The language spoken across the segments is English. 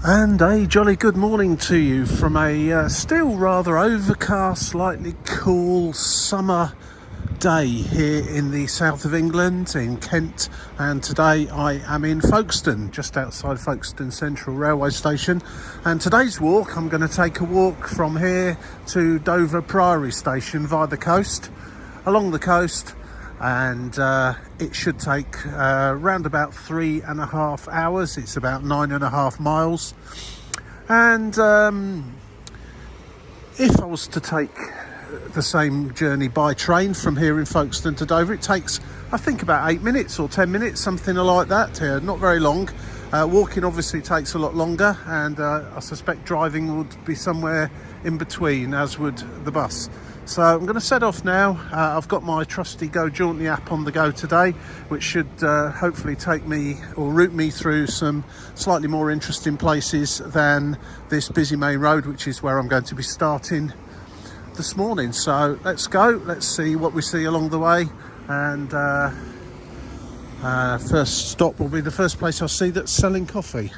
And a jolly good morning to you from a still rather overcast, slightly cool summer day here in the south of England, in Kent. And today I am in Folkestone, just outside Folkestone Central Railway Station. And today's walk, I'm going to take a walk from here to Dover Priory Station via the coast, along the coast. And it should take around about 3.5 hours. It's about 9.5 miles. And if I was to take the same journey by train from here in Folkestone to Dover, it takes, I think, about 8 minutes or 10 minutes, something like that. Not very long. Walking obviously takes a lot longer, and I suspect driving would be somewhere in between, as would the bus. So I'm going to set off now. I've got my trusty Go Jauntly app on the go today, which should hopefully take me or route me through some slightly more interesting places than this busy main road, which is where I'm going to be starting this morning. So let's go. Let's see what we see along the way. And first stop will be the first place I'll see that's selling coffee.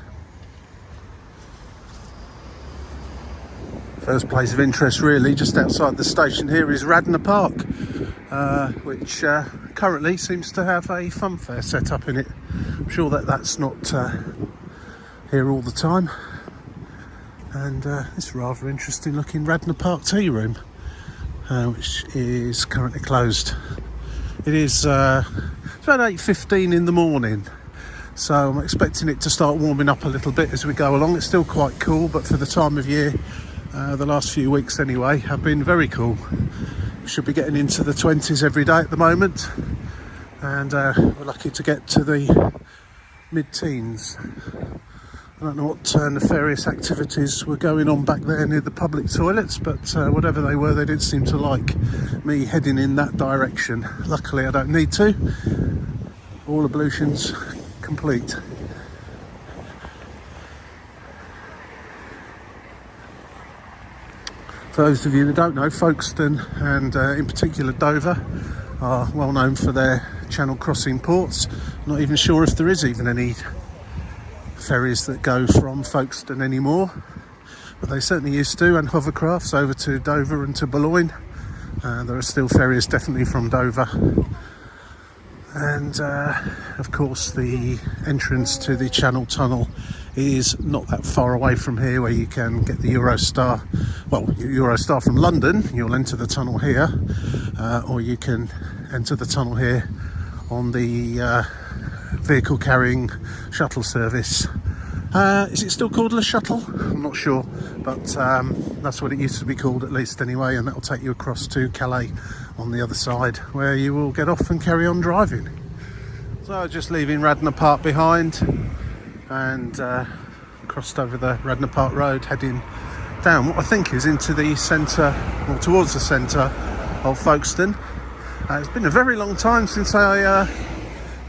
First place of interest really just outside the station here is Radnor Park, which currently seems to have a fun fair set up in it. I'm sure that that's not here all the time. And this rather interesting looking Radnor Park tea room, which is currently closed. It is about 8:15 in the morning, so I'm expecting it to start warming up a little bit as we go along. It's still quite cool, but for the time of year, the last few weeks anyway, have been very cool. We should be getting into the 20s every day at the moment, and we're lucky to get to the mid-teens. I don't know what nefarious activities were going on back there near the public toilets, but whatever they were, they didn't seem to like me heading in that direction. Luckily I don't need to. All ablutions complete. For those of you that don't know, Folkestone and in particular Dover are well known for their channel crossing ports. I'm not even sure if there is even any ferries that go from Folkestone anymore, but they certainly used to, and hovercrafts over to Dover and to Boulogne. There are still ferries definitely from Dover. And of course the entrance to the Channel Tunnel is not that far away from here, where you can get the Eurostar from London. You'll enter the tunnel here, or you can enter the tunnel here on the vehicle carrying shuttle service. Is it still called Le Shuttle? I'm not sure, but that's what it used to be called, at least anyway, and that will take you across to Calais on the other side, where you will get off and carry on driving. So just leaving Radnor Park behind, and crossed over the Radnor Park Road, heading down what I think is into the centre, or towards the centre of Folkestone. It's been a very long time since I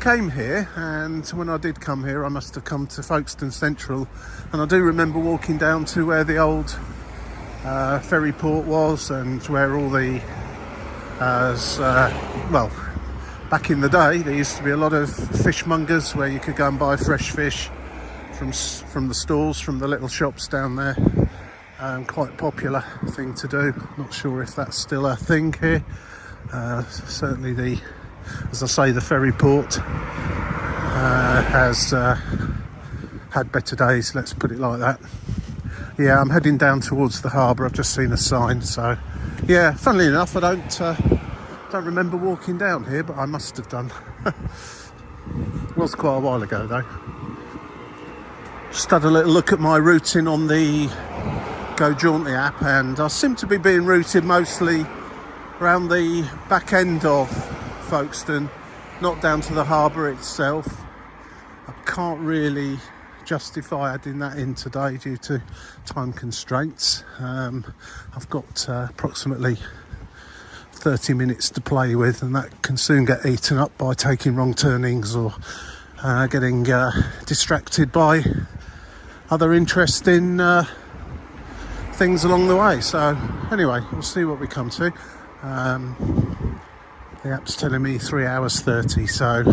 came here, and when I did come here I must have come to Folkestone Central, and I do remember walking down to where the old ferry port was, and where all the back in the day there used to be a lot of fishmongers where you could go and buy fresh fish from the stalls, from the little shops down there. Quite popular thing to do. Not sure if that's still a thing here. Certainly as I say, the ferry port has had better days, let's put it like that. Yeah, I'm heading down towards the harbour. I've just seen a sign, so yeah, funnily enough I don't remember walking down here, but I must have done. It was quite a while ago though. Just had a little look at my routing on the Go Jauntly app, and I seem to be being routed mostly around the back end of Folkestone, not down to the harbour itself. I can't really justify adding that in today due to time constraints. I've got approximately 30 minutes to play with, and that can soon get eaten up by taking wrong turnings or getting distracted by other interesting things along the way. So anyway, we'll see what we come to. The app's telling me 3 hours 30, so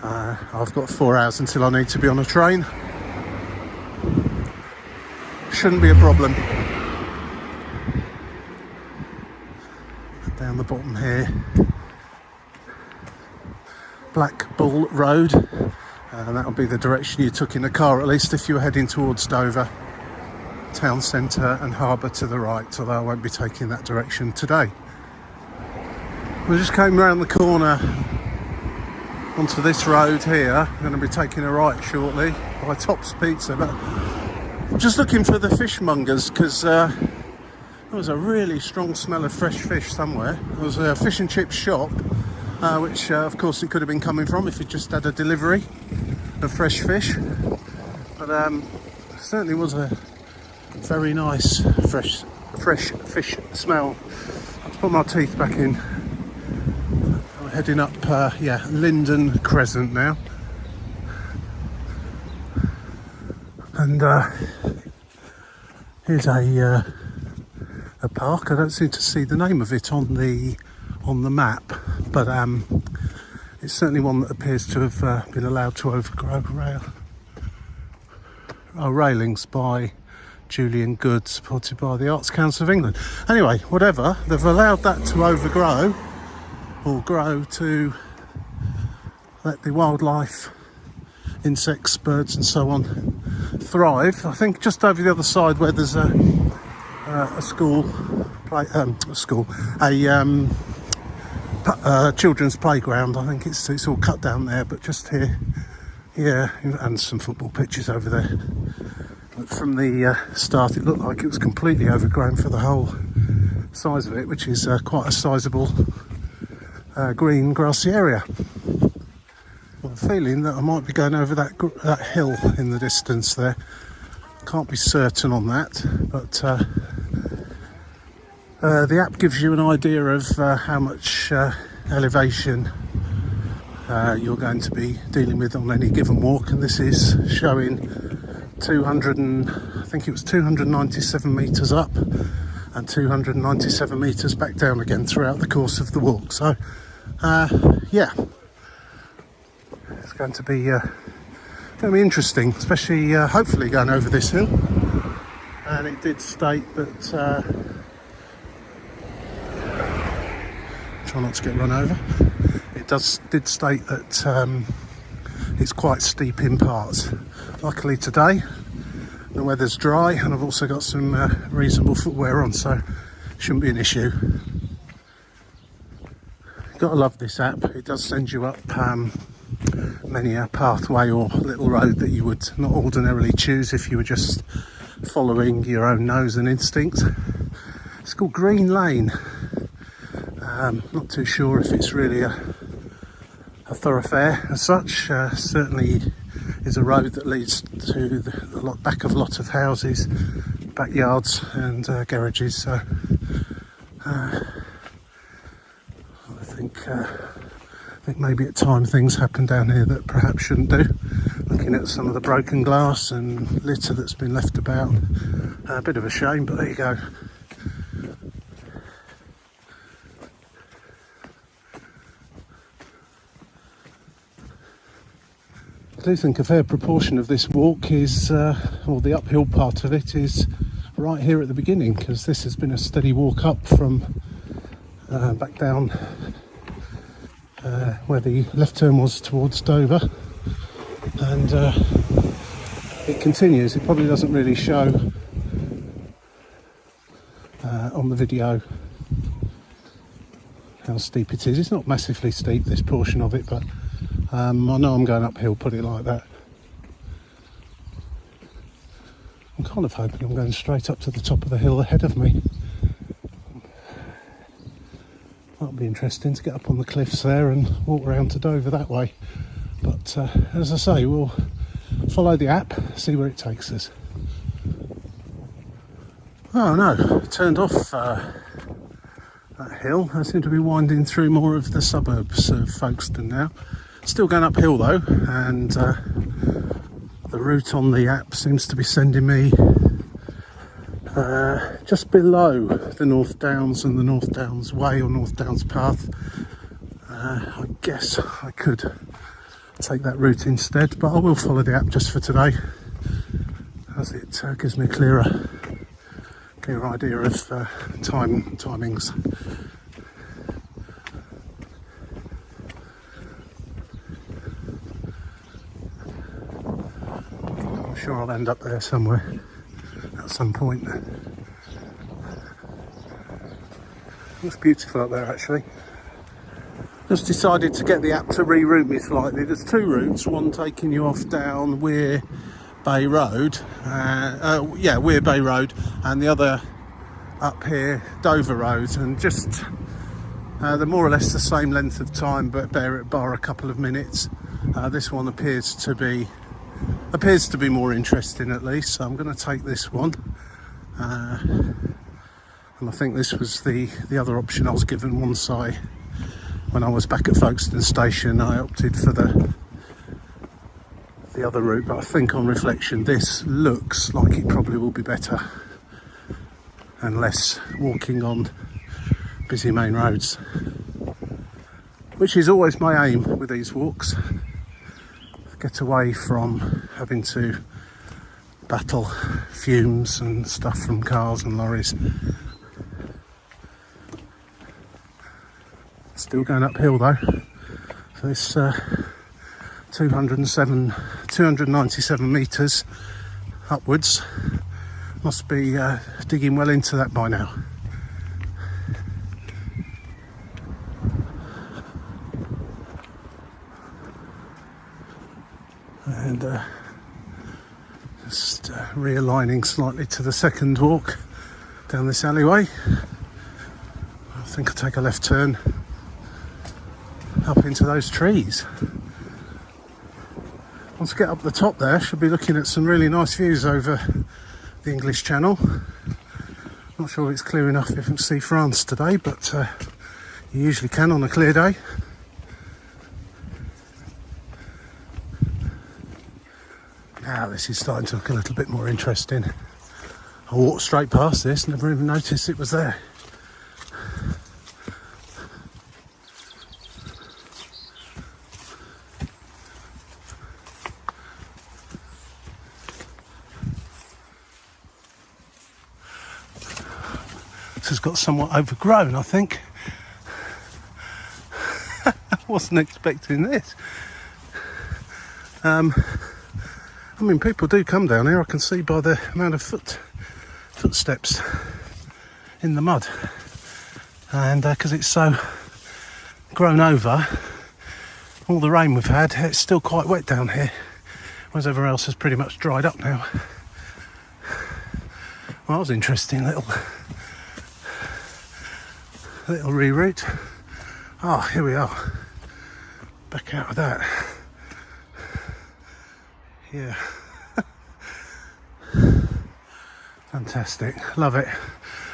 I've got 4 hours until I need to be on a train. shouldn't be a problem. Down the bottom here, Black Bull Road, and that'll be the direction you took in the car, at least if you were heading towards Dover. Town centre and harbour to the right, although I won't be taking that direction today. We just came round the corner onto this road here. I'm going to be taking a right shortly by Top's Pizza, but I'm just looking for the fishmongers because there was a really strong smell of fresh fish somewhere. There was a fish and chip shop, which of course it could have been coming from if it just had a delivery of fresh fish, but certainly was a very nice fresh fish smell. Let's put my teeth back in. I'm heading up Linden Crescent now, and here's a park. I don't seem to see the name of it on the map, but it's certainly one that appears to have been allowed to overgrow railings by Julian Good, supported by the Arts Council of England. Anyway, whatever, they've allowed that to overgrow or grow to let the wildlife, insects, birds and so on thrive. I think just over the other side where there's a children's playground, I think it's all cut down there, but just here, yeah, and some football pitches over there. But from the start it looked like it was completely overgrown for the whole size of it, which is quite a sizable green grassy area. I've a feeling that I might be going over that hill in the distance there. Can't be certain on that, but the app gives you an idea of how much elevation you're going to be dealing with on any given walk, and this is showing 297 metres up and 297 metres back down again throughout the course of the walk. So yeah, it's going to be interesting, especially hopefully going over this hill. And it did state that try not to get run over. It did state that it's quite steep in parts. Luckily today the weather's dry and I've also got some reasonable footwear on, so shouldn't be an issue. Gotta love this app. It does send you up many a pathway or little road that you would not ordinarily choose if you were just following your own nose and instincts. It's called Green Lane. Not too sure if it's really a thoroughfare as such. Certainly is a road that leads to the back of a lot of houses, backyards and garages. So I think maybe at times things happen down here that perhaps shouldn't do. Looking at some of the broken glass and litter that's been left about, a bit of a shame, but there you go. I do think a fair proportion of this walk is, or the uphill part of it is right here at the beginning, because this has been a steady walk up from back down where the left turn was towards Dover, and it continues. It probably doesn't really show on the video how steep it is. It's not massively steep, this portion of it, but I know I'm going uphill, put it like that. I'm kind of hoping I'm going straight up to the top of the hill ahead of me. That'll be interesting to get up on the cliffs there and walk around to Dover that way. But as I say, we'll follow the app, see where it takes us. Oh no, turned off that hill. I seem to be winding through more of the suburbs of Folkestone now. Still going uphill though, and the route on the app seems to be sending me just below the North Downs and the North Downs Way or North Downs Path. I guess I could take that route instead, but I will follow the app just for today. as it gives me a clear idea of timings. I'm sure I'll end up there somewhere at some point. Looks beautiful up there actually. Just decided to get the app to reroute me slightly. There's two routes, one taking you off down Weir Bay Road, Weir Bay Road, and the other up here, Dover Road, and just they're more or less the same length of time, but bar a couple of minutes. This one appears to be more interesting at least, so I'm going to take this one. And I think this was the other option I was given once when I was back at Folkestone Station. I opted for the other route, but I think on reflection this looks like it probably will be better and less walking on busy main roads, which is always my aim with these walks. Get away from having to battle fumes and stuff from cars and lorries. Still going uphill though. So this 297 metres upwards, must be digging well into that by now. And just realigning slightly to the second walk down this alleyway. I think I'll take a left turn up into those trees. Once I get up the top there, should be looking at some really nice views over the English Channel. Not sure if it's clear enough if you can see France today, but you usually can on a clear day. Now this is starting to look a little bit more interesting. I walked straight past this, never even noticed it was there. This has got somewhat overgrown, I think. I wasn't expecting this. I mean, people do come down here. I can see by the amount of footsteps in the mud, and because it's so grown over, all the rain we've had, it's still quite wet down here, whereas everywhere else has pretty much dried up now. Well, that was interesting little reroute. Oh, here we are, back out of that. Yeah. Fantastic, love it.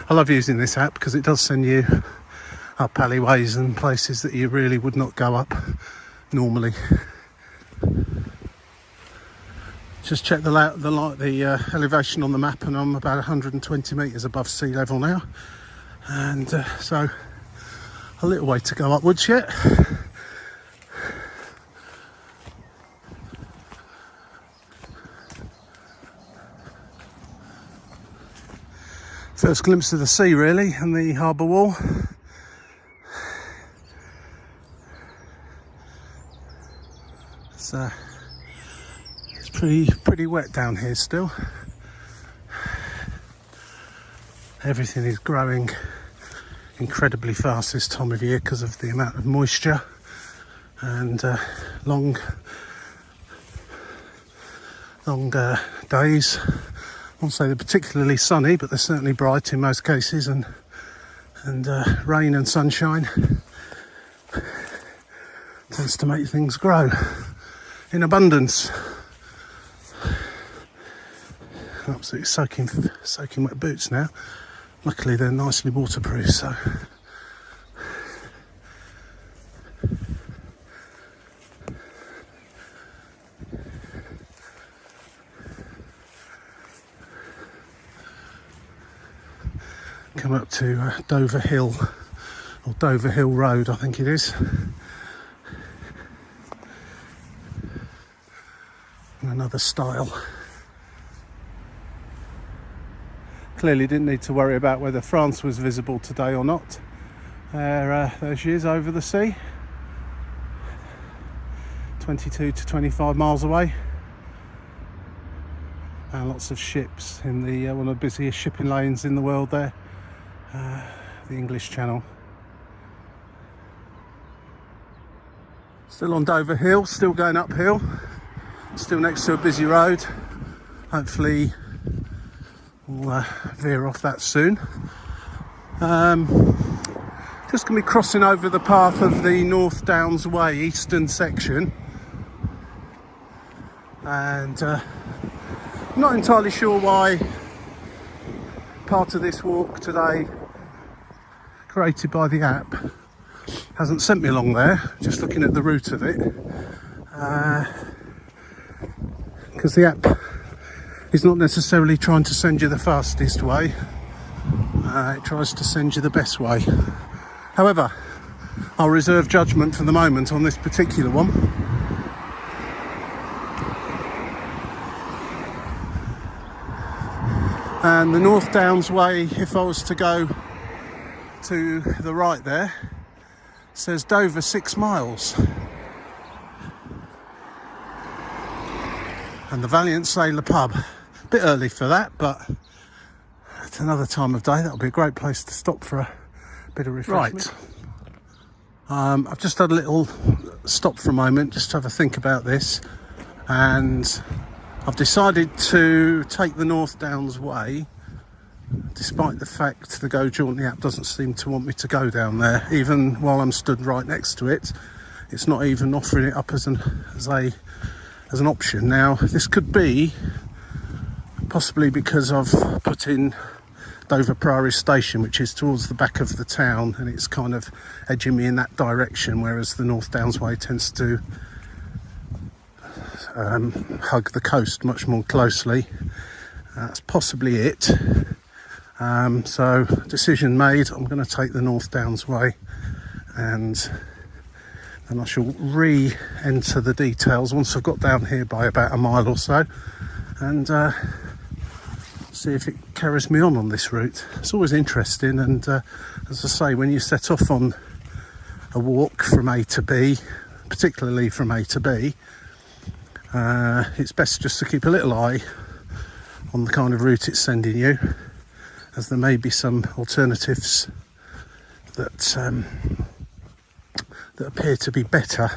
I love using this app because it does send you up alleyways and places that you really would not go up normally. Just check the elevation on the map, and I'm about 120 metres above sea level now, and so a little way to go upwards yet. First glimpse of the sea really, and the harbour wall. It's pretty wet down here still. Everything is growing incredibly fast this time of year because of the amount of moisture, and long days. I won't say they're particularly sunny, but they're certainly bright in most cases, and rain and sunshine tends to make things grow in abundance. Absolutely soaking wet boots now. Luckily they're nicely waterproof, so come up to Dover Hill, or Dover Hill Road I think it is, and another style. Clearly didn't need to worry about whether France was visible today or not. There she is over the sea, 22 to 25 miles away, and lots of ships in the one of the busiest shipping lanes in the world there, the English Channel. Still on Dover Hill, still going uphill, still next to a busy road. Hopefully we'll veer off that soon. Just going to be crossing over the path of the North Downs Way eastern section, and I'm not entirely sure why part of this walk today, created by the app, hasn't sent me along there. Just looking at the route of it, because the app is not necessarily trying to send you the fastest way, it tries to send you the best way. However, I'll reserve judgment for the moment on this particular one. And the North Downs Way, if I was to go to the right there, says Dover 6 miles. And the Valiant Sailor pub. A bit early for that, but at another time of day that'll be a great place to stop for a bit of refreshment. Right, I've just had a little stop for a moment just to have a think about this, and I've decided to take the North Downs Way, despite the fact the Go Jauntly app doesn't seem to want me to go down there. Even while I'm stood right next to it, it's not even offering it up as an option. Now, this could be possibly because I've put in Dover Priory Station, which is towards the back of the town, and it's kind of edging me in that direction, whereas the North Downs Way tends to hug the coast much more closely. That's possibly it. So decision made, I'm going to take the North Downs Way, and then I shall re-enter the details once I've got down here by about a mile or so, and see if it carries me on this route. It's always interesting, and as I say, when you set off on a walk from A to B, particularly from A to B, it's best just to keep a little eye on the kind of route it's sending you, as there may be some alternatives that appear to be better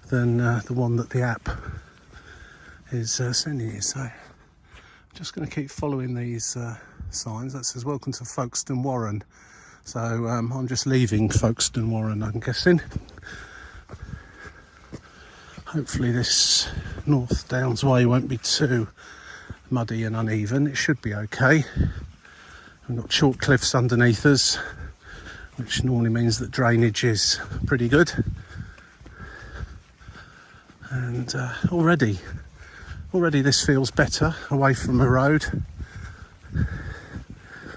than the one that the app is sending you. So I'm just going to keep following these signs. That says welcome to Folkestone Warren, so I'm just leaving Folkestone Warren, I'm guessing. Hopefully this North Downs Way won't be too muddy and uneven. It should be okay. We've got short cliffs underneath us, which normally means that drainage is pretty good. And already this feels better away from a road.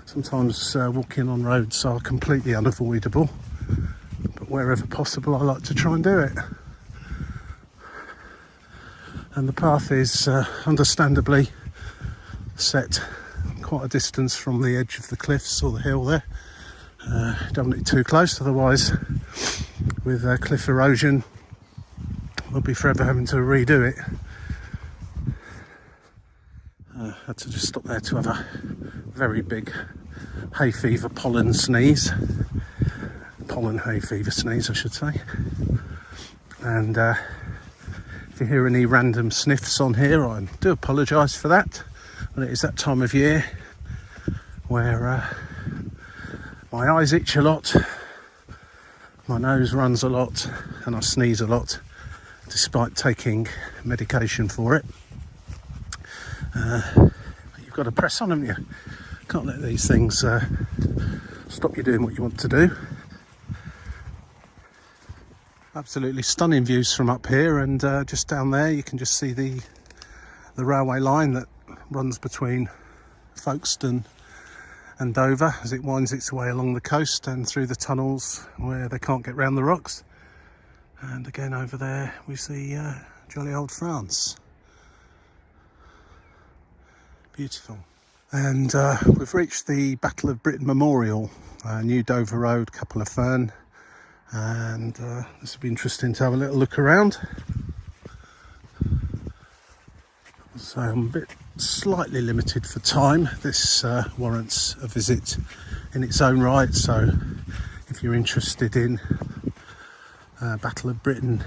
Sometimes walking on roads are completely unavoidable, but wherever possible I like to try and do it. And the path is understandably set quite a distance from the edge of the cliffs or the hill there. Don't want it too close, otherwise with cliff erosion we'll be forever having to redo it. Had to just stop there to have a very big hay fever pollen sneeze. Pollen hay fever sneeze, I should say. And if you hear any random sniffs on here, I do apologise for that. But it is that time of year where my eyes itch a lot, my nose runs a lot, and I sneeze a lot, despite taking medication for it. You've got to press on, haven't you? Can't let these things stop you doing what you want to do. Absolutely stunning views from up here, and just down there you can just see the railway line that runs between Folkestone and Dover as it winds its way along the coast and through the tunnels where they can't get round the rocks. And again over there we see jolly old France. Beautiful. And we've reached the Battle of Britain Memorial, New Dover Road, Capel-le-Ferne, and this will be interesting to have a little look around. So I'm a bit slightly limited for time. This warrants a visit in its own right, so if you're interested in Battle of Britain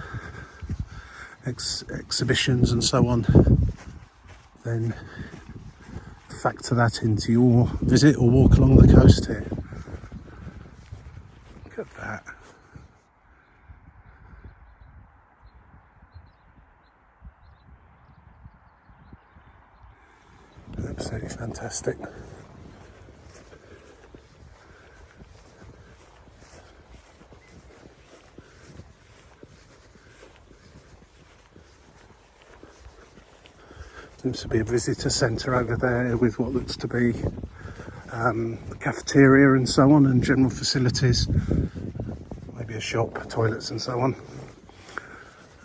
exhibitions and so on, then factor that into your visit or walk along the coast here. Look at that. Absolutely fantastic. Seems to be a visitor centre over there with what looks to be the cafeteria and so on, and general facilities, maybe a shop, toilets and so on.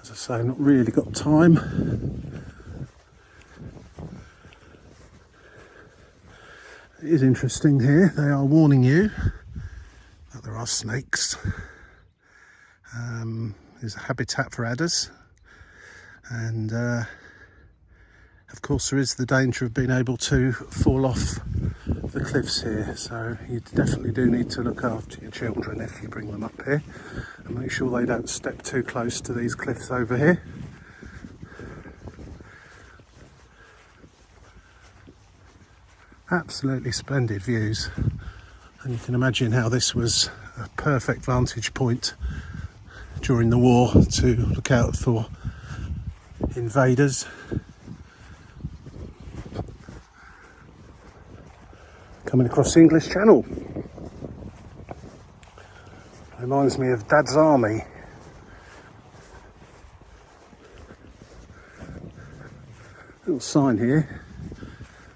As I say, not really got time. It is interesting here, they are warning you that there are snakes. There's a habitat for adders, and of course there is the danger of being able to fall off the cliffs here, so you definitely do need to look after your children if you bring them up here, and make sure they don't step too close to these cliffs over here. Absolutely splendid views, and you can imagine how this was a perfect vantage point during the war to look out for invaders. Coming across the English Channel. Reminds me of Dad's Army. Little sign here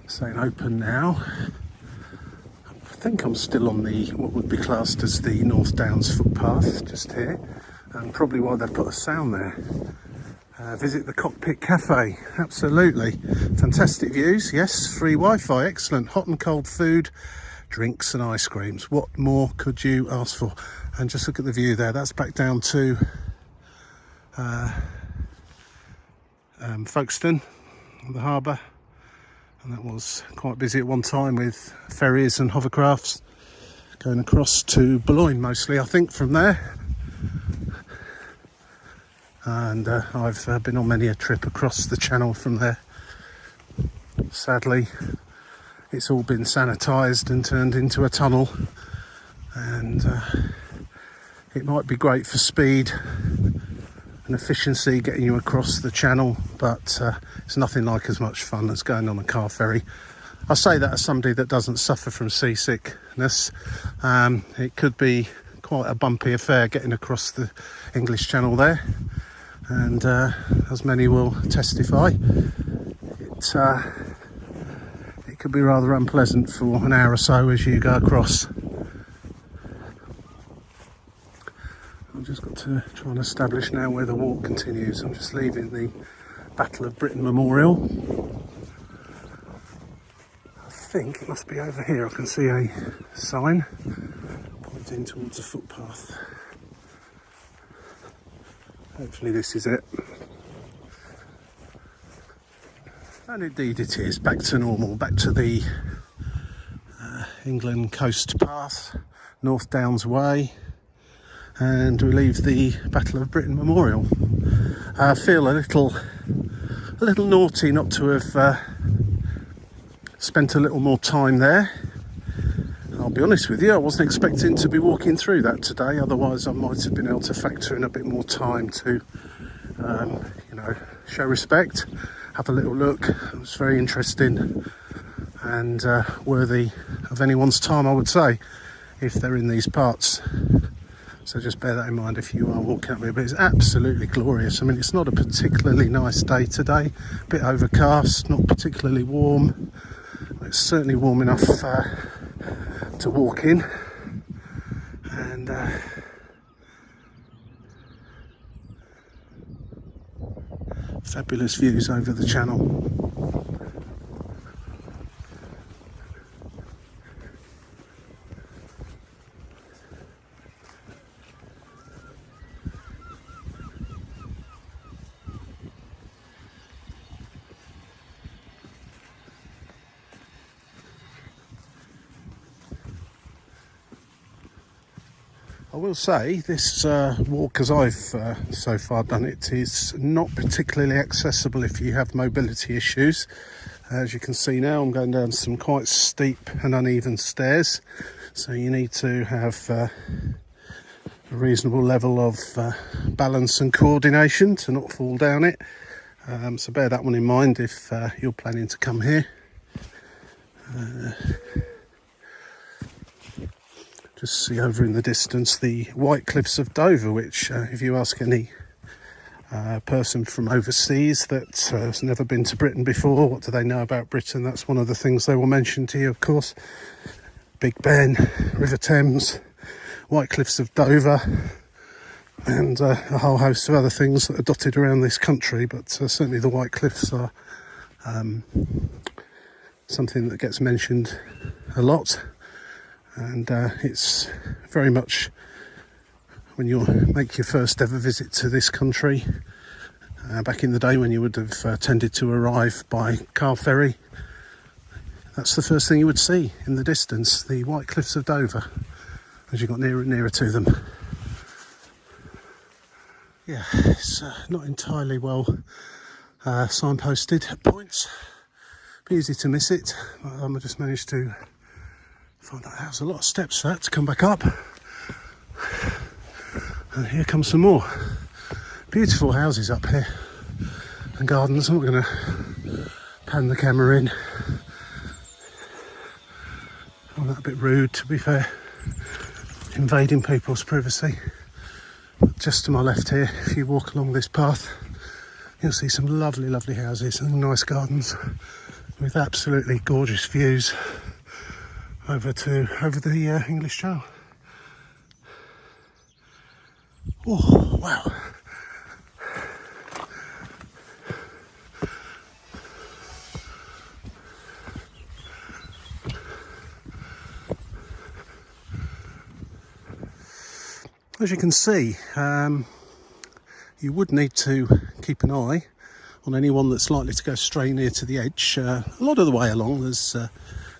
saying open now. I think I'm still on the what would be classed as the North Downs footpath just here, and probably why they've put a sound there. Visit the Cockpit Cafe. Absolutely fantastic views. Yes, free Wi-Fi, excellent, hot and cold food, drinks and ice creams. What more could you ask for? And just look at the view there. That's back down to Folkestone, the harbour, and that was quite busy at one time with ferries and hovercrafts going across to Boulogne mostly, I think, from there. And I've been on many a trip across the channel from there. Sadly, it's all been sanitised and turned into a tunnel, and it might be great for speed and efficiency getting you across the channel, but it's nothing like as much fun as going on a car ferry. I say that as somebody that doesn't suffer from seasickness. It could be quite a bumpy affair getting across the English Channel there, and as many will testify, it could be rather unpleasant for an hour or so as you go across. I've just got to try and establish now where the walk continues. I'm just leaving the Battle of Britain Memorial. I think it must be over here. I can see a sign pointing towards a footpath. Hopefully this is it. And indeed it is. Back to normal, back to the England coast path, North Downs Way, and we leave the Battle of Britain Memorial. I feel a little naughty not to have spent a little more time there. I'll be honest with you, I wasn't expecting to be walking through that today, otherwise I might have been able to factor in a bit more time to show respect, have a little look. It was very interesting and worthy of anyone's time, I would say, if they're in these parts. So just bear that in mind if you are walking up here. But it's absolutely glorious. I mean, it's not a particularly nice day today, a bit overcast, not particularly warm. It's certainly warm enough to walk in, and fabulous views over the channel. I will say this walk, as I've so far done it, is not particularly accessible if you have mobility issues. As you can see now, I'm going down some quite steep and uneven stairs, so you need to have a reasonable level of balance and coordination to not fall down it. So bear that one in mind if you're planning to come here. Just see over in the distance the White Cliffs of Dover, which if you ask any person from overseas that has never been to Britain before, what do they know about Britain, that's one of the things they will mention to you, of course. Big Ben, River Thames, White Cliffs of Dover, and a whole host of other things that are dotted around this country, but certainly the White Cliffs are something that gets mentioned a lot. And it's very much, when you make your first ever visit to this country, back in the day when you would have tended to arrive by car ferry, that's the first thing you would see in the distance, the White Cliffs of Dover, as you got nearer and nearer to them. Yeah, it's not entirely well signposted at points, be easy to miss it. I just managed to find out there's a lot of steps for that to come back up, and here comes some more beautiful houses up here and gardens. I'm not going to pan the camera in. I find that a bit rude, to be fair, invading people's privacy. But just to my left here, if you walk along this path, you'll see some lovely houses and nice gardens with absolutely gorgeous views over the English Channel. Oh wow! As you can see, you would need to keep an eye on anyone that's likely to go stray near to the edge. A lot of the way along there's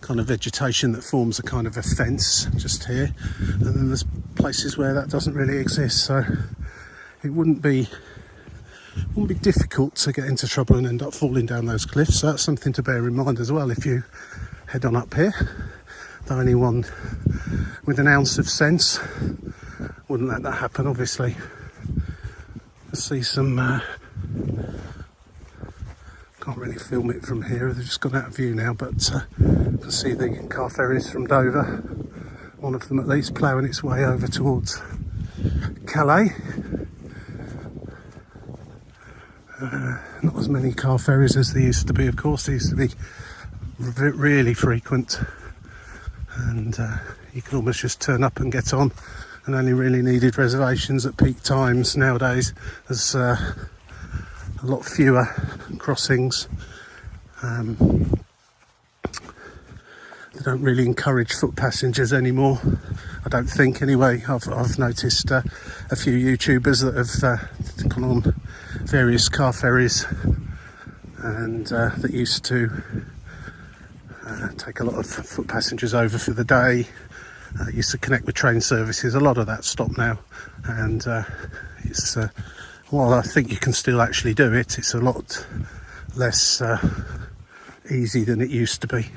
kind of vegetation that forms a kind of a fence just here, and then there's places where that doesn't really exist, so it wouldn't be difficult to get into trouble and end up falling down those cliffs. So that's something to bear in mind as well if you head on up here, though anyone with an ounce of sense wouldn't let that happen, obviously. Let's see some can't really film it from here, they've just gone out of view now, but you can see the car ferries from Dover, one of them at least, ploughing its way over towards Calais. Not as many car ferries as there used to be, of course. They used to be really frequent, and you could almost just turn up and get on, and only really needed reservations at peak times. Nowadays there's a lot fewer crossings. They don't really encourage foot passengers anymore, I don't think, anyway. I've noticed a few YouTubers that have gone on various car ferries and that used to take a lot of foot passengers over for the day, used to connect with train services. A lot of that stopped now, and it's while I think you can still actually do it, it's a lot less easy than it used to be.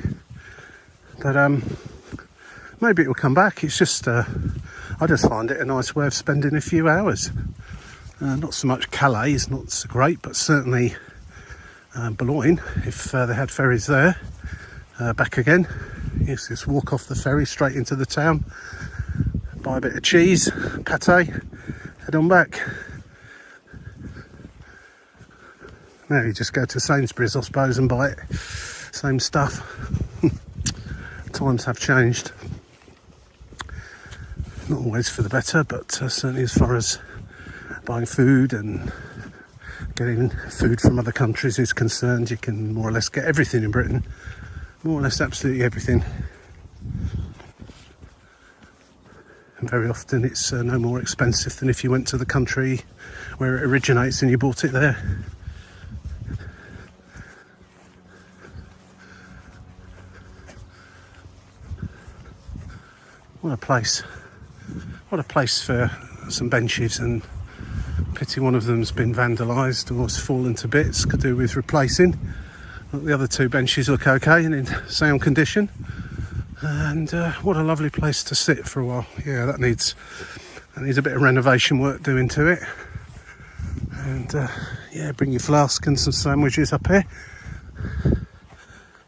But maybe it will come back. It's just I just find it a nice way of spending a few hours. Not so much Calais is not so great, but certainly Boulogne, if they had ferries there. Back again, yes, just walk off the ferry straight into the town, buy a bit of cheese, pate, head on back. Now you just go to Sainsbury's, I suppose, and buy it. Same stuff. Times have changed. Not always for the better, but certainly as far as buying food and getting food from other countries is concerned, you can more or less get everything in Britain. More or less absolutely everything. And very often it's no more expensive than if you went to the country where it originates and you bought it there. What a place. What what a place for some benches, and pity one of them's been vandalised or has fallen to bits, could do with replacing. But the other two benches look okay and in sound condition. And what a lovely place to sit for a while. Yeah, that needs a bit of renovation work doing to it. And yeah, bring your flask and some sandwiches up here.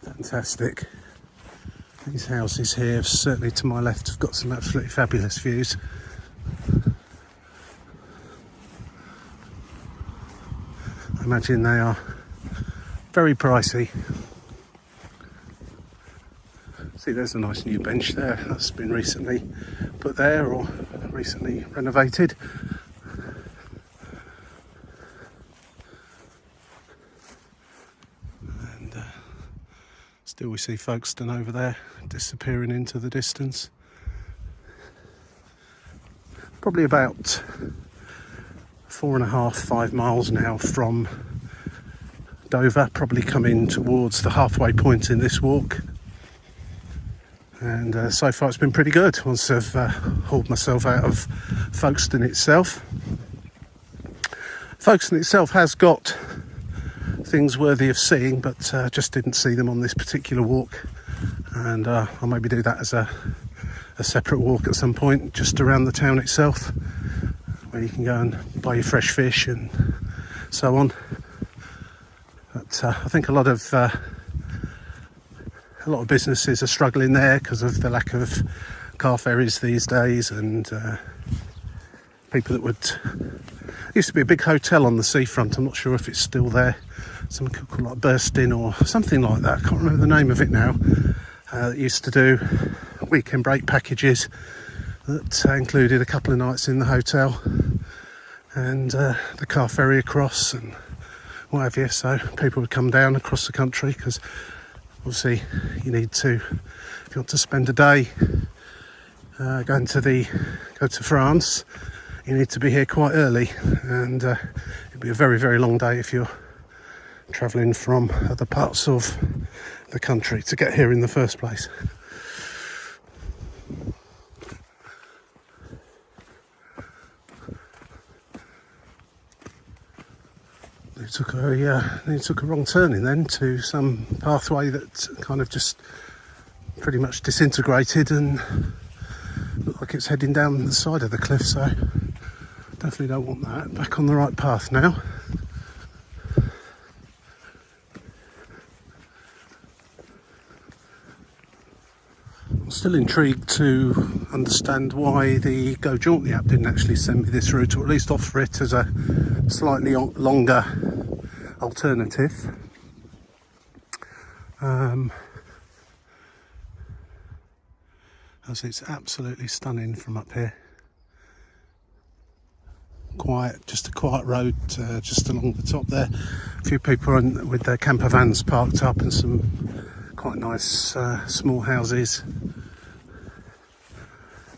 Fantastic. These houses here, certainly to my left, have got some absolutely fabulous views. I imagine they are very pricey. See, there's a nice new bench there. That's been recently put there or recently renovated. And still we see Folkestone over there disappearing into the distance. Probably about 4.5, 5 miles now from Dover, probably coming towards the halfway point in this walk. And so far it's been pretty good once I've hauled myself out of Folkestone itself. Folkestone itself has got things worthy of seeing, but just didn't see them on this particular walk. And I'll maybe do that as a separate walk at some point, just around the town itself, where you can go and buy your fresh fish and so on. But I think a lot of businesses are struggling there because of the lack of car ferries these days, and people that used to be a big hotel on the seafront. I'm not sure if it's still there. Something called like Bursting or something like that. I can't remember the name of it now. It used to do weekend break packages that included a couple of nights in the hotel and the car ferry across and what have you. So people would come down across the country because obviously you need to, if you want to spend a day go to France, you need to be here quite early, and it'd be a very, very long day if you're travelling from other parts of the country to get here in the first place. They took a wrong turning then to some pathway that kind of just pretty much disintegrated and looked like it's heading down the side of the cliff, so definitely don't want that. Back on the right path now. I'm still intrigued to understand why the Go Jauntly app didn't actually send me this route, or at least offer it as a slightly longer alternative. As it's absolutely stunning from up here. Just a quiet road just along the top there. A few people with their camper vans parked up and some quite nice small houses.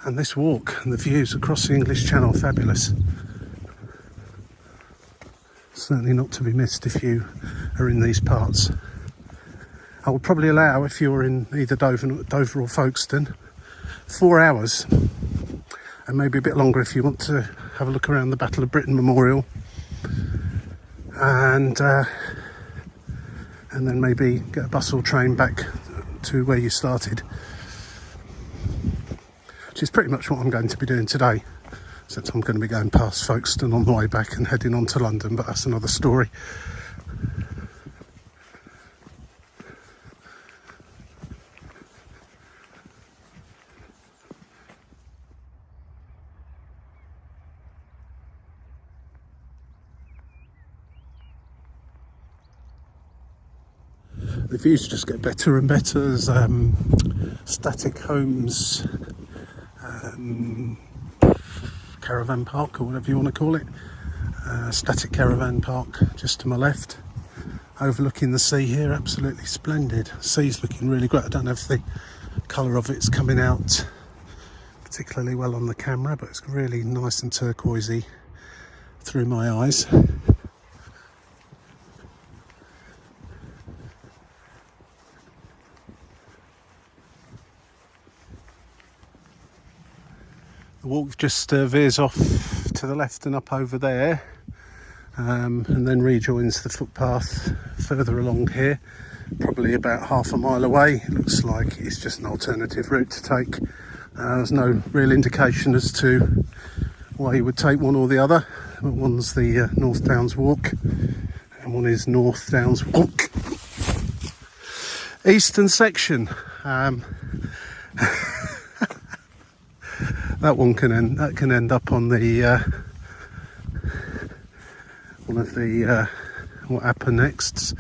And this walk and the views across the English Channel, fabulous. Certainly not to be missed if you are in these parts. I would probably allow, if you're in either Dover or Folkestone, 4 hours, and maybe a bit longer if you want to have a look around the Battle of Britain Memorial, and then maybe get a bustle train back to where you started, which is pretty much what I'm going to be doing today, except I'm going to be going past Folkestone on the way back and heading on to London, but that's another story. The views just get better and better as static homes, caravan park or whatever you want to call it, static caravan park just to my left, overlooking the sea here, absolutely splendid. Sea's looking really great. I don't know if the colour of it's coming out particularly well on the camera, but it's really nice and turquoisey through my eyes. The walk just veers off to the left and up over there, and then rejoins the footpath further along here, probably about half a mile away. It looks like it's just an alternative route to take. There's no real indication as to why you would take one or the other. One's the North Downs Walk and one is North Downs Walk. Eastern section. That one can end up on the one of the what happened next.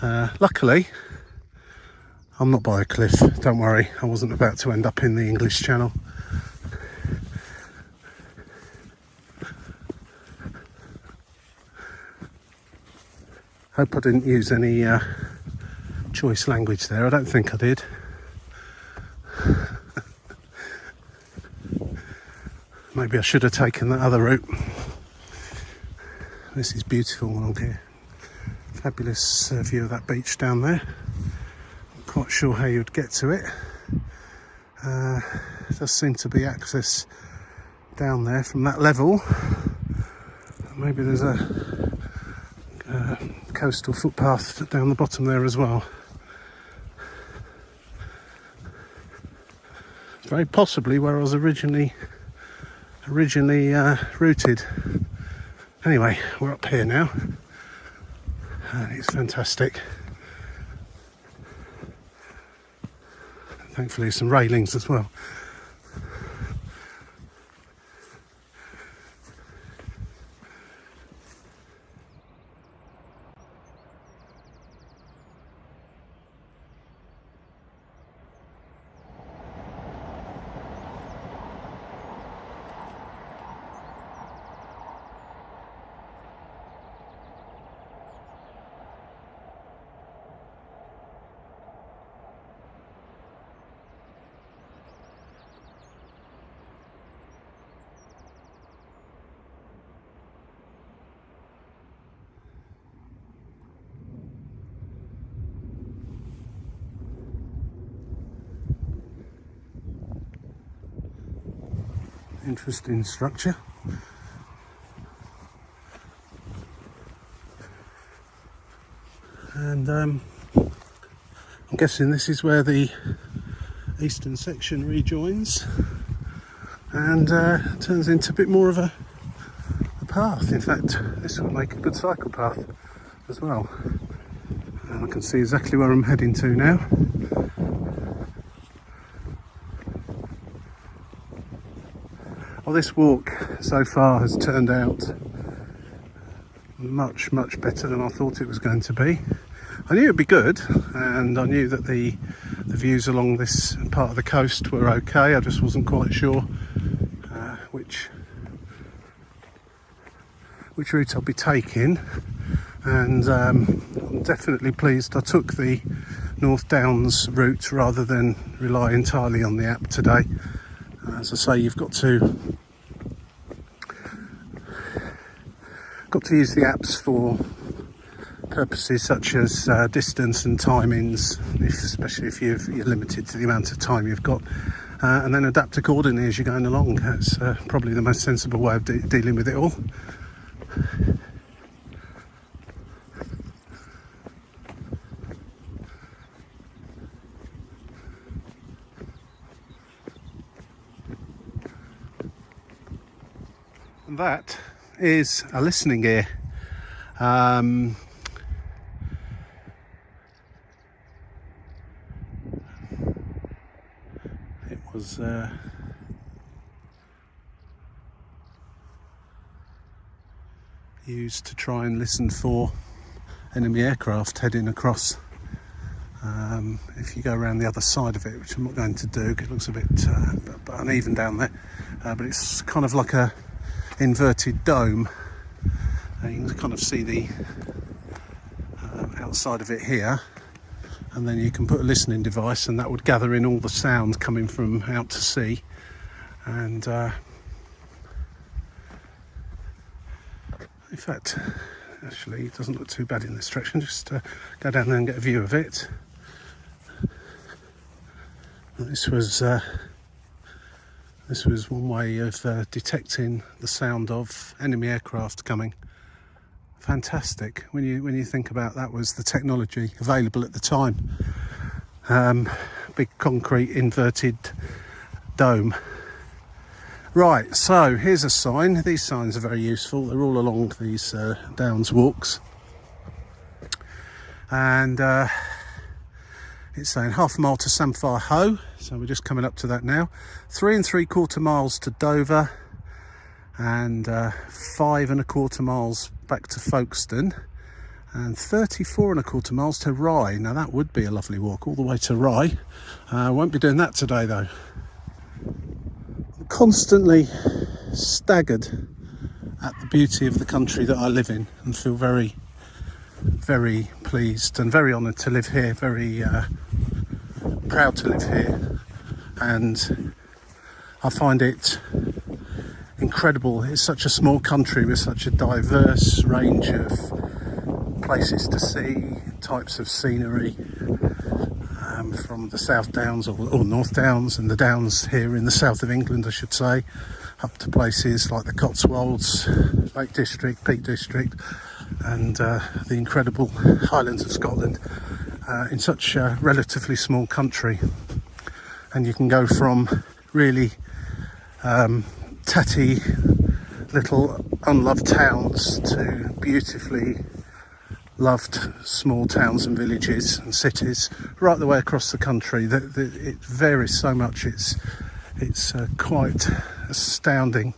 Luckily, I'm not by a cliff. Don't worry, I wasn't about to end up in the English Channel. Hope I didn't use any choice language there. I don't think I did. Maybe I should have taken that other route. This is beautiful along here. Fabulous view of that beach down there. Not quite sure how you'd get to it. There does seem to be access down there from that level. Maybe there's a coastal footpath down the bottom there as well. Very possibly where I was originally routed. Anyway, we're up here now and it's fantastic. Thankfully some railings as well. Interesting structure. And I'm guessing this is where the eastern section rejoins and turns into a bit more of a path. In fact, this would make a good cycle path as well. And I can see exactly where I'm heading to now. Well, this walk so far has turned out much better than I thought it was going to be. I knew it'd be good, and I knew that the views along this part of the coast were okay. I just wasn't quite sure which route I'll be taking, and I'm definitely pleased I took the North Downs route rather than rely entirely on the app today. As I say, you've got to use the apps for purposes such as distance and timings, especially if you're limited to the amount of time you've got, and then adapt accordingly as you're going along. That's probably the most sensible way of dealing with it all. And that is a listening ear. It was used to try and listen for enemy aircraft heading across. If you go around the other side of it, which I'm not going to do because it looks a bit uneven down there, but it's kind of like a inverted dome. You can kind of see the outside of it here, and then you can put a listening device and that would gather in all the sound coming from out to sea. And in fact, actually it doesn't look too bad in this direction. Just go down there and get a view of it. This was one way of detecting the sound of enemy aircraft coming. Fantastic when you think about that was the technology available at the time. Big concrete inverted dome. Right, so here's a sign. These signs are very useful. They're all along these downs walks, and it's saying half a mile to Samphire Hoe, so we're just coming up to that now. 3 3/4 miles to Dover, and 5 1/4 miles back to Folkestone, and 34 1/4 miles to Rye. Now that would be a lovely walk all the way to Rye. Won't be doing that today though. I'm constantly staggered at the beauty of the country that I live in, and feel very, very pleased and very honoured to live here, very proud to live here, and I find it incredible. It's such a small country with such a diverse range of places to see, types of scenery, from the South Downs or North Downs, and the Downs here in the south of England I should say, up to places like the Cotswolds, Lake District, Peak District, and the incredible Highlands of Scotland, in such a relatively small country. And you can go from really tatty little unloved towns to beautifully loved small towns and villages and cities right the way across the country. It varies so much, it's quite astounding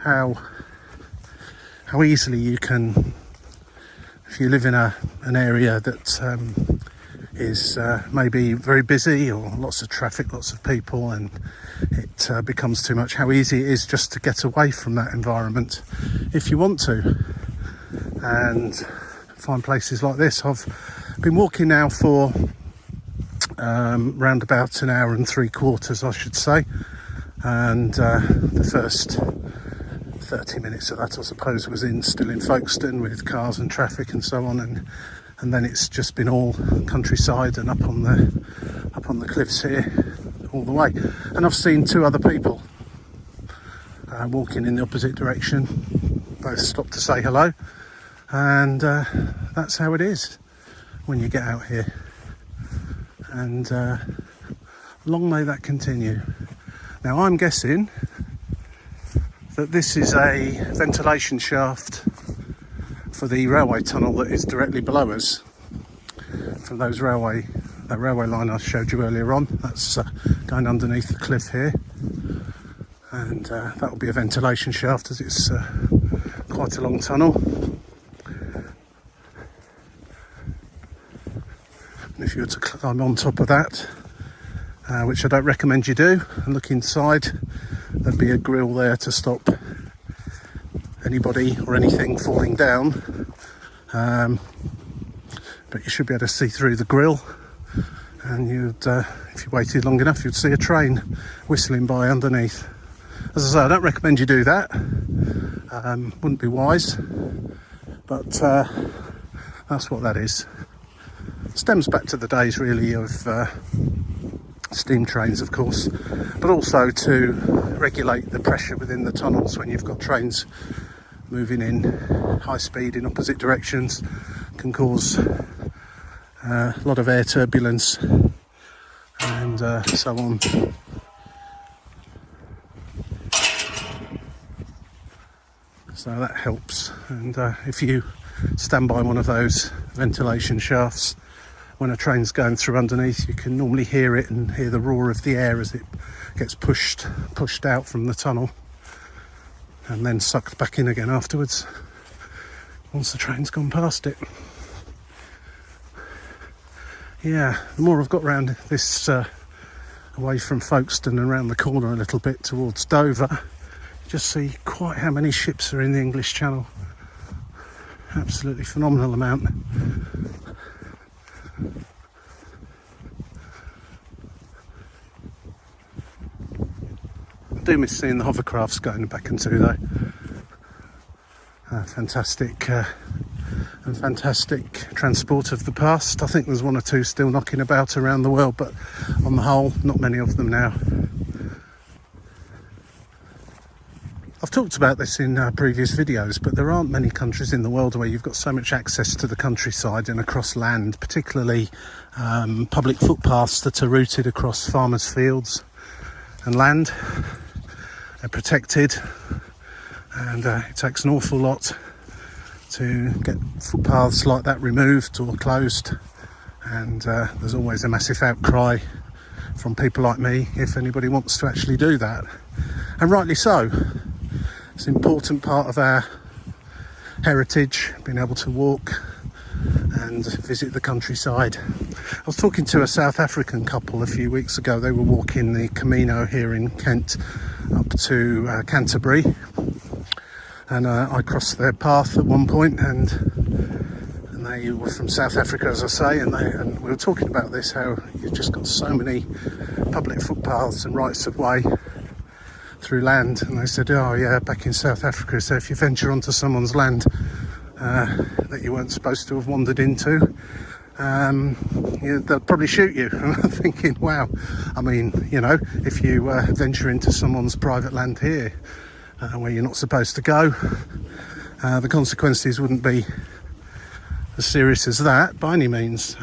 how easily you can, if you live in an area that is maybe very busy or lots of traffic, lots of people, and it becomes too much, how easy it is just to get away from that environment if you want to and find places like this. I've been walking now for round about 1 hour and 3/4, I should say, and the first 30 minutes of that I suppose was still in Folkestone with cars and traffic and so on, and then it's just been all countryside and up on the cliffs here all the way. And I've seen 2 other people walking in the opposite direction, both stopped to say hello, and that's how it is when you get out here, and long may that continue. Now I'm guessing that this is a ventilation shaft for the railway tunnel that is directly below us from that railway line I showed you earlier on. That's going underneath the cliff here, and that will be a ventilation shaft as it's quite a long tunnel. And if you were to climb on top of that, which I don't recommend you do, and look inside, there'd be a grill there to stop anybody or anything falling down, but you should be able to see through the grill, and you'd if you waited long enough you'd see a train whistling by underneath. As I say, I don't recommend you do that, wouldn't be wise, but that's what that is. Stems back to the days really of steam trains, of course, but also to regulate the pressure within the tunnels when you've got trains moving in high speed in opposite directions. Can cause a lot of air turbulence and so on. So that helps, and if you stand by one of those ventilation shafts when a train's going through underneath, you can normally hear it and hear the roar of the air as it gets pushed out from the tunnel and then sucked back in again afterwards once the train's gone past it. Yeah, the more I've got round this away from Folkestone and around the corner a little bit towards Dover, you just see quite how many ships are in the English Channel. Absolutely phenomenal amount. I do miss seeing the hovercrafts going back and to though. Fantastic and fantastic transport of the past. I think there's one or two still knocking about around the world, but on the whole, not many of them now. I've talked about this in previous videos, but there aren't many countries in the world where you've got so much access to the countryside and across land, particularly public footpaths that are routed across farmers' fields and land. They're protected, and it takes an awful lot to get footpaths like that removed or closed, and there's always a massive outcry from people like me if anybody wants to actually do that, and rightly so. It's an important part of our heritage, being able to walk and visit the countryside. I was talking to a South African couple a few weeks ago. They were walking the Camino here in Kent up to Canterbury, and I crossed their path at one point, and they were from South Africa, as I say, and we were talking about this, how you've just got so many public footpaths and rights of way through land. And they said, oh yeah, back in South Africa, so if you venture onto someone's land that you weren't supposed to have wandered into, they'll probably shoot you. And I'm thinking, wow, I mean, you know, if you venture into someone's private land here where you're not supposed to go, the consequences wouldn't be as serious as that by any means.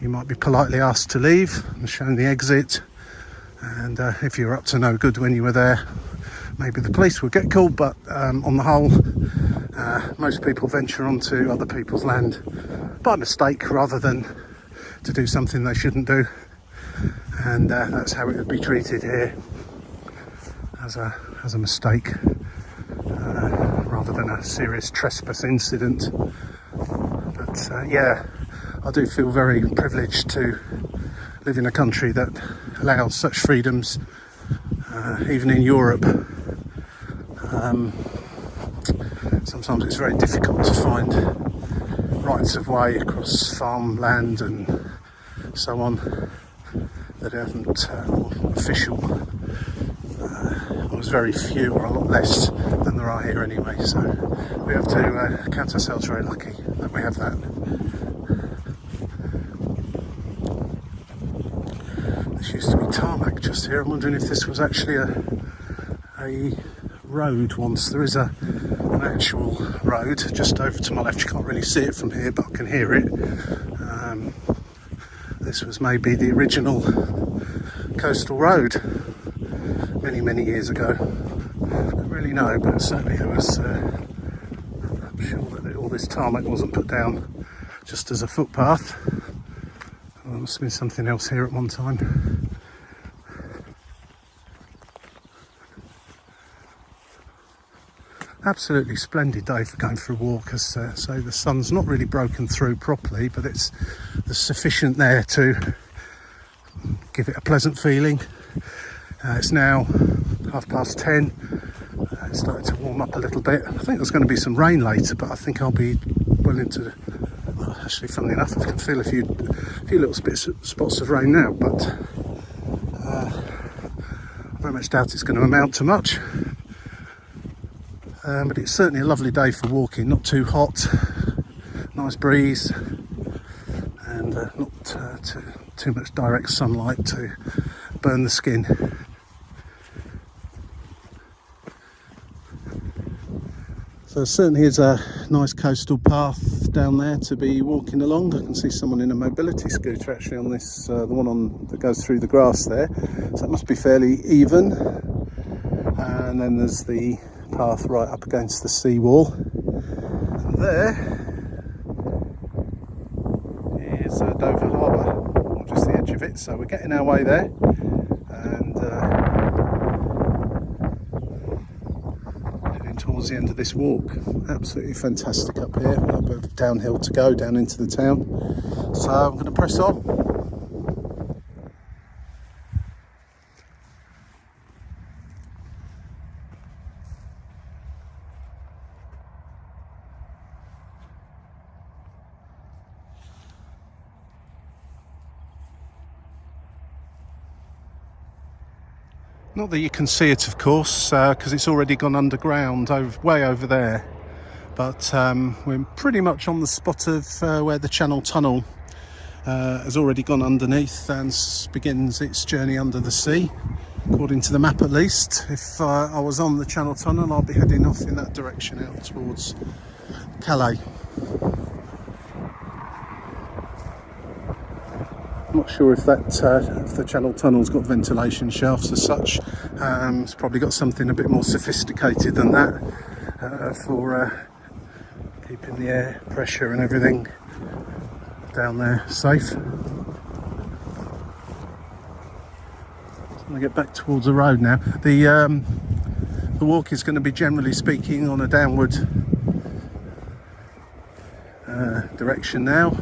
You might be politely asked to leave and shown the exit, and if you're up to no good when you were there, maybe the police would get called. But on the whole, most people venture onto other people's land by mistake rather than to do something they shouldn't do, and that's how it would be treated here, as a mistake rather than a serious trespass incident. But yeah, I do feel very privileged to live in a country that allows such freedoms, even in Europe. Sometimes it's very difficult to find rights of way across farmland and so on that aren't official. There's very few, or a lot less than there are here anyway, so we have to count ourselves very lucky that we have that. This used to be tarmac just here. I'm wondering if this was actually a road once. There is an actual road just over to my left. You can't really see it from here, but I can hear it. This was maybe the original coastal road many years ago. I don't really know, but certainly there was, I'm sure that all this tarmac wasn't put down just as a footpath. There must have been something else here at one time. Absolutely splendid day for going for a walk, as so the sun's not really broken through properly, but there's sufficient there to give it a pleasant feeling. It's now 10:30. It's starting to warm up a little bit. I think there's going to be some rain later, but I think I'll be willing to. Well, actually, funnily enough, I can feel a few little spots of rain now, but I very much doubt it's going to amount to much. But it's certainly a lovely day for walking. Not too hot, nice breeze, and not too much direct sunlight to burn the skin. So there certainly is a nice coastal path down there to be walking along. I can see someone in a mobility scooter actually on this, the one that goes through the grass there. So it must be fairly even. And then there's the path right up against the seawall. And there is Dover Harbour, or just the edge of it. So we're getting our way there, and heading towards the end of this walk. Absolutely fantastic up here. A bit of downhill to go down into the town. So I'm going to press on. Not that you can see it, of course, because it's already gone underground, way over there. but we're pretty much on the spot of where the Channel Tunnel has already gone underneath and begins its journey under the sea, according to the map at least. If I was on the Channel Tunnel, I'll be heading off in that direction out towards Calais. I'm not sure if if the Channel Tunnel's got ventilation shafts as such. It's probably got something a bit more sophisticated than that for keeping the air pressure and everything down there safe. I'm going to get back towards the road now. The walk is going to be, generally speaking, on a downward direction now.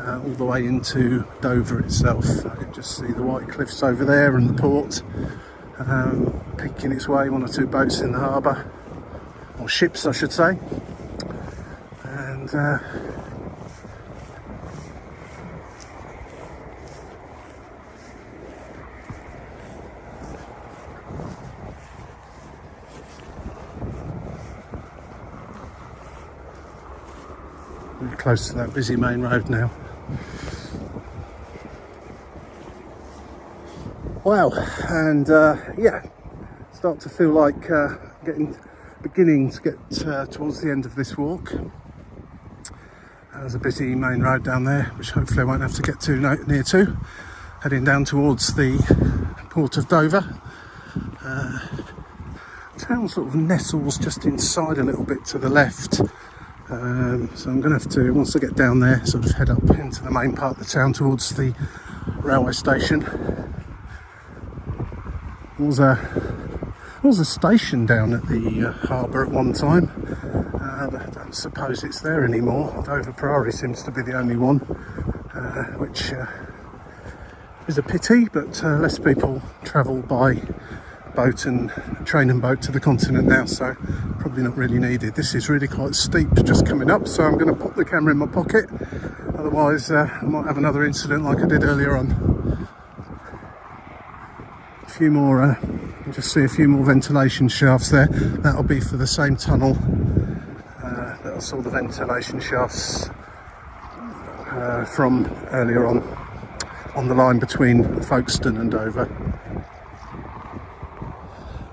All the way into Dover itself. I can just see the white cliffs over there and the port picking its way, one or two boats in the harbour, or ships I should say, and we're close to that busy main road now. Wow, and yeah, start to feel like beginning to get towards the end of this walk. There's a busy main road down there, which hopefully I won't have to get too near to. Heading down towards the port of Dover. Town sort of nestles just inside a little bit to the left. So I'm going to have to, once I get down there, sort of head up into the main part of the town towards the railway station. There was a station down at the harbour at one time. I don't suppose it's there anymore. Dover Priory seems to be the only one, which is a pity, but less people travel by boat and train and boat to the continent now, so probably not really needed. This is really quite steep just coming up, so I'm going to pop the camera in my pocket, otherwise I might have another incident like I did earlier on. A few more, just see a few more ventilation shafts there. That'll be for the same tunnel that I saw the ventilation shafts from earlier on the line between Folkestone and Dover.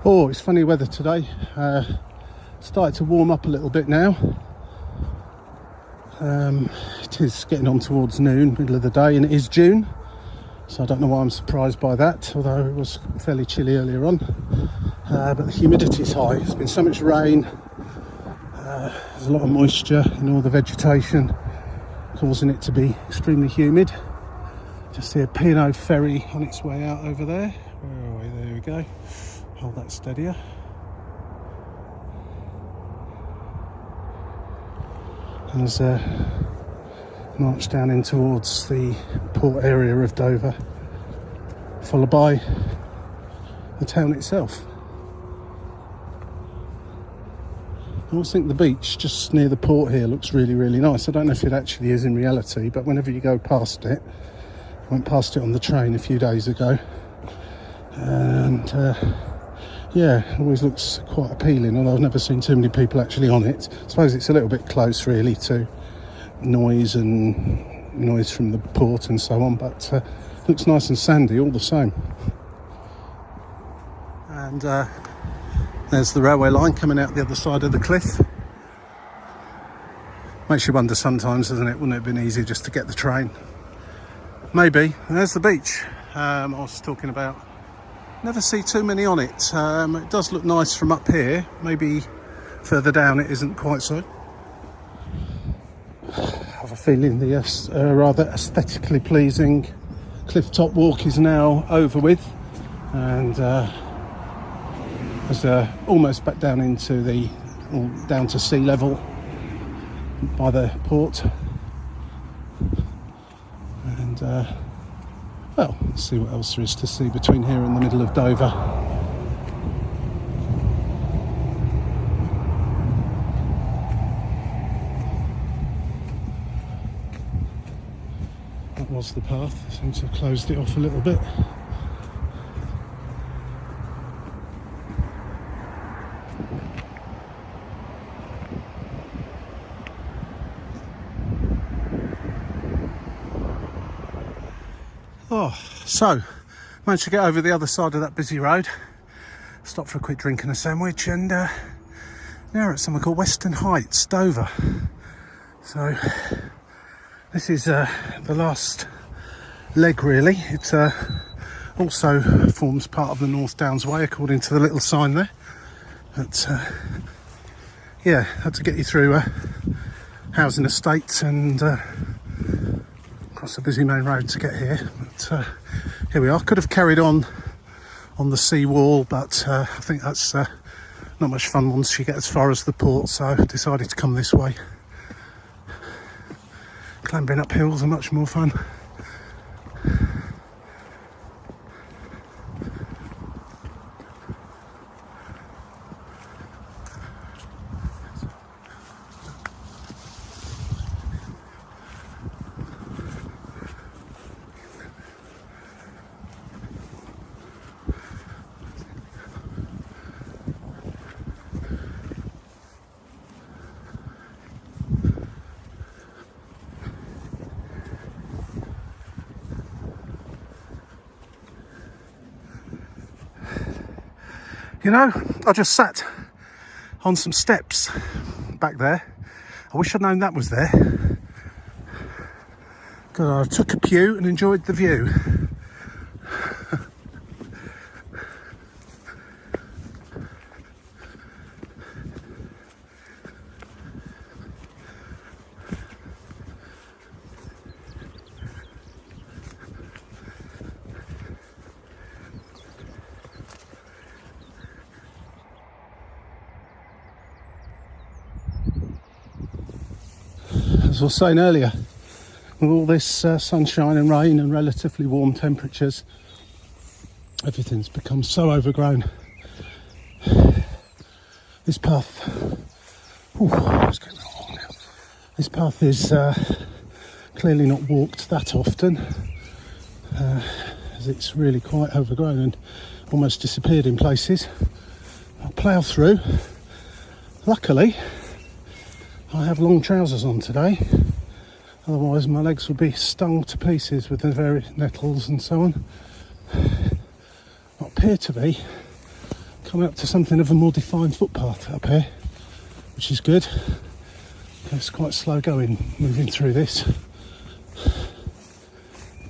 Oh, it's funny weather today. Started to warm up a little bit now. It is getting on towards noon, middle of the day, and it is June. So I don't know why I'm surprised by that, although it was fairly chilly earlier on. But the humidity is high. There's been so much rain. There's a lot of moisture in all the vegetation, causing it to be extremely humid. Just see a P&O ferry on its way out over there. Where are we? There we go. Hold that steadier. And as march down in towards the port area of Dover, followed by the town itself. I always think the beach just near the port here looks really, really nice. I don't know if it actually is in reality, but whenever you go past it, I went past it on the train a few days ago, and yeah, it always looks quite appealing, although I've never seen too many people actually on it. I suppose it's a little bit close really to noise from the port and so on, but looks nice and sandy all the same. And there's the railway line coming out the other side of the cliff. Makes you wonder sometimes, doesn't it? Wouldn't it have been easier just to get the train? Maybe. And there's the beach I was talking about. Never see too many on it. It does look nice from up here. Maybe further down it isn't quite so. I have a feeling the rather aesthetically pleasing cliff top walk is now over with, and as almost back down into down to sea level by the port. And well, let's see what else there is to see between here and the middle of Dover. That was the path. Seems to have closed it off a little bit. So, managed to get over the other side of that busy road, stopped for a quick drink and a sandwich, and now we're at somewhere called Western Heights, Dover. So, this is the last leg really. It also forms part of the North Downs Way according to the little sign there. But yeah, had to get you through housing estates and across the busy main road to get here. But here we are. Could have carried on the sea wall, but I think that's not much fun once you get as far as the port, so I decided to come this way. Clambering up hills are much more fun. You know, I just sat on some steps back there. I wish I'd known that was there. Because I took a pew and enjoyed the view. As I was saying earlier, with all this sunshine and rain and relatively warm temperatures, everything's become so overgrown. This path, it's getting long now. This path is clearly not walked that often, as it's really quite overgrown and almost disappeared in places. I'll plough through. Luckily, I have long trousers on today, otherwise my legs would be stung to pieces with the various nettles and so on. I appear to be coming up to something of a more defined footpath up here, which is good. It's quite slow going moving through this.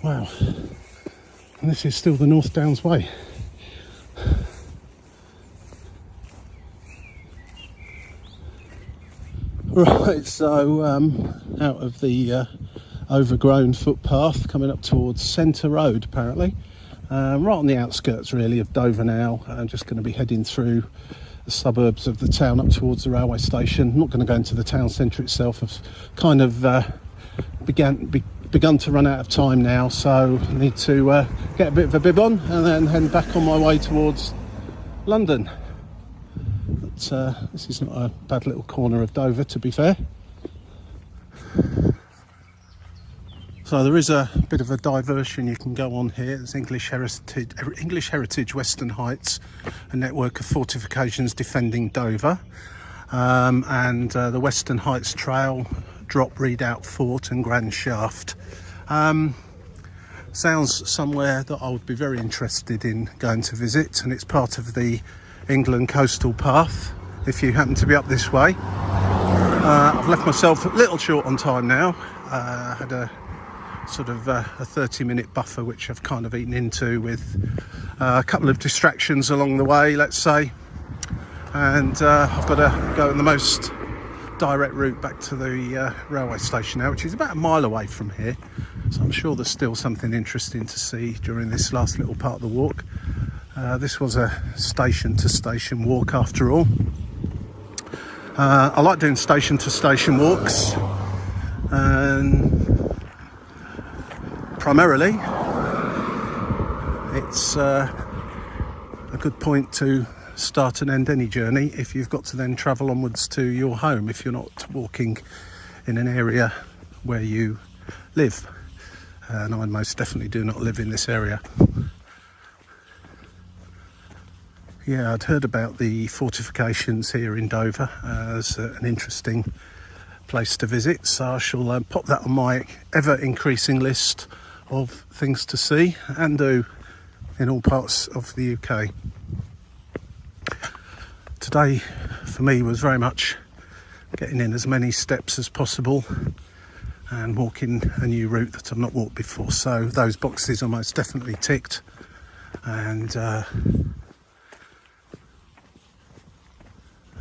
Wow, and this is still the North Downs Way. Right, so out of the overgrown footpath, coming up towards Centre Road apparently, right on the outskirts really of Dover now. I'm just going to be heading through the suburbs of the town up towards the railway station. I'm not going to go into the town centre itself. I've kind of begun to run out of time now, so I need to get a bit of a bib on and then head back on my way towards London. This is not a bad little corner of Dover, to be fair. So there is a bit of a diversion you can go on here. There's English Heritage Western Heights, a network of fortifications defending Dover, and the Western Heights Trail, Drop Redoubt Fort and Grand Shaft. Sounds somewhere that I would be very interested in going to visit, and it's part of the England coastal path if you happen to be up this way. I've left myself a little short on time now. I had a sort of a 30-minute buffer which I've kind of eaten into with a couple of distractions along the way, let's say, and I've got to go in the most direct route back to the railway station now, which is about a mile away from here, so I'm sure there's still something interesting to see during this last little part of the walk. This was a station to station walk after all. I like doing station to station walks, and primarily it's a good point to start and end any journey if you've got to then travel onwards to your home if you're not walking in an area where you live, and I most definitely do not live in this area. Yeah, I'd heard about the fortifications here in Dover as an interesting place to visit, so I shall pop that on my ever increasing list of things to see and do in all parts of the UK. Today for me was very much getting in as many steps as possible and walking a new route that I've not walked before. So those boxes are most definitely ticked, and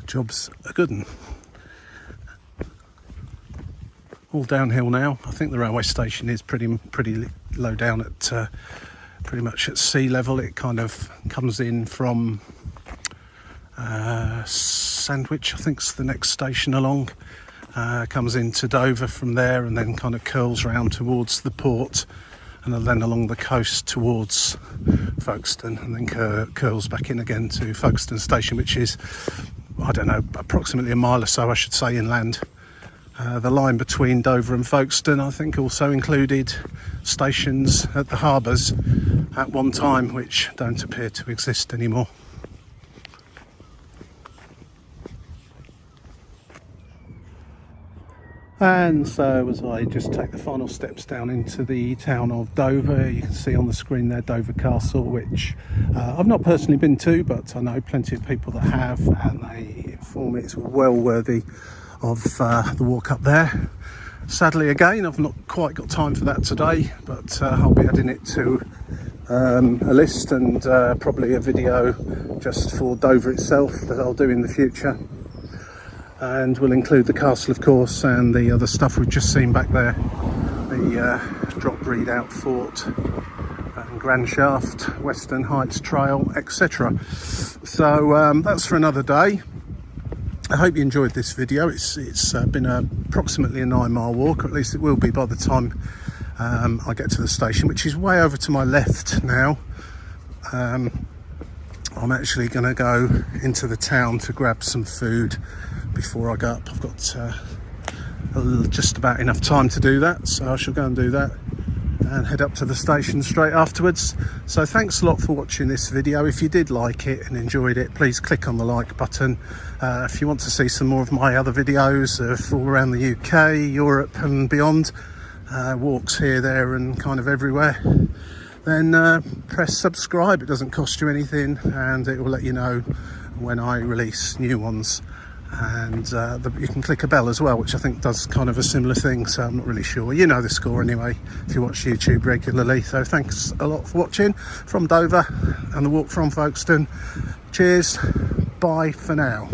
job's a good one. All downhill now. I think the railway station is pretty low down at pretty much at sea level. It kind of comes in from Sandwich, I think's the next station along. Comes into Dover from there and then kind of curls round towards the port and then along the coast towards Folkestone, and then curls back in again to Folkestone station, which is, I don't know, approximately a mile or so, I should say, inland. The line between Dover and Folkestone, I think, also included stations at the harbours at one time, which don't appear to exist anymore. And so as I just take the final steps down into the town of Dover, you can see on the screen there Dover Castle, which I've not personally been to, but I know plenty of people that have, and they inform me it's well worthy of the walk up there. Sadly, again, I've not quite got time for that today, but I'll be adding it to a list and probably a video just for Dover itself that I'll do in the future. And we'll include the castle, of course, and the other stuff we've just seen back there, the drop redoubt fort and Grand Shaft, Western Heights Trail, etc. So that's for another day. I hope you enjoyed this video. It's been approximately a 9-mile walk, or at least it will be by the time I get to the station, which is way over to my left now. I'm actually going to go into the town to grab some food before I go up. I've got just about enough time to do that, so I shall go and do that and head up to the station straight afterwards. So thanks a lot for watching this video. If you did like it and enjoyed it, please click on the like button. If you want to see some more of my other videos of all around the UK, Europe and beyond, walks here, there and kind of everywhere, then press subscribe. It doesn't cost you anything, and it will let you know when I release new ones. And you can click a bell as well, which I think does kind of a similar thing, so I'm not really sure. You know the score anyway if you watch YouTube regularly. So thanks a lot for watching from Dover and the walk from Folkestone. Cheers, bye for now.